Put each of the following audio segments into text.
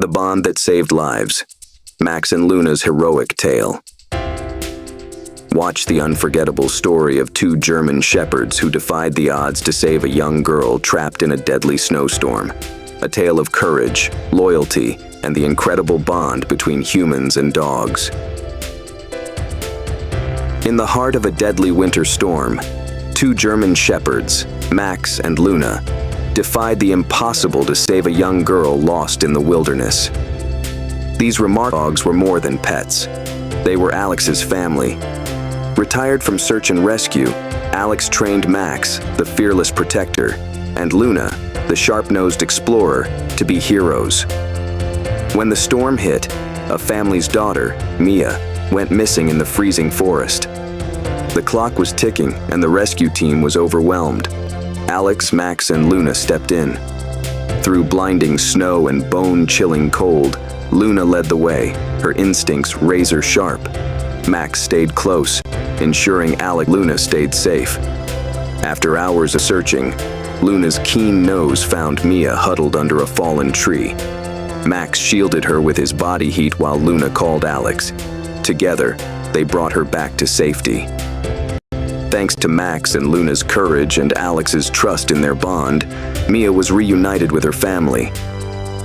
The bond that saved lives. Max and Luna's heroic tale. Watch the unforgettable story of two German shepherds who defied the odds to save a young girl trapped in a deadly snowstorm. A tale of courage, loyalty, and the incredible bond between humans and dogs. In the heart of a deadly winter storm, two German shepherds, Max and Luna, defied the impossible to save a young girl lost in the wilderness. These remarkable dogs were more than pets. They were Alex's family. Retired from search and rescue, Alex trained Max, the fearless protector, and Luna, the sharp-nosed explorer, to be heroes. When the storm hit, a family's daughter, Mia, went missing in the freezing forest. The clock was ticking and the rescue team was overwhelmed. Alex, Max, and Luna stepped in. Through blinding snow and bone-chilling cold, Luna led the way, her instincts razor-sharp. Max stayed close, ensuring Luna stayed safe. After hours of searching, Luna's keen nose found Mia huddled under a fallen tree. Max shielded her with his body heat while Luna called Alex. Together, they brought her back to safety. Thanks to Max and Luna's courage and Alex's trust in their bond, Mia was reunited with her family.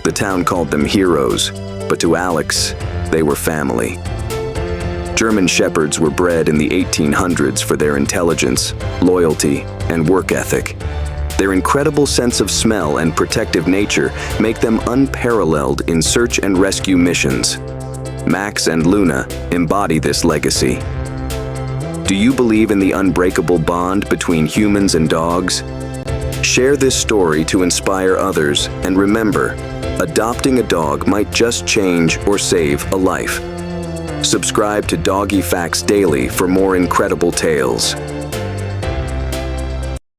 The town called them heroes, but to Alex, they were family. German shepherds were bred in the 1800s for their intelligence, loyalty, and work ethic. Their incredible sense of smell and protective nature make them unparalleled in search and rescue missions. Max and Luna embody this legacy. Do you believe in the unbreakable bond between humans and dogs? Share this story to inspire others, and remember, adopting a dog might just change or save a life. Subscribe to Doggy Facts Daily for more incredible tales.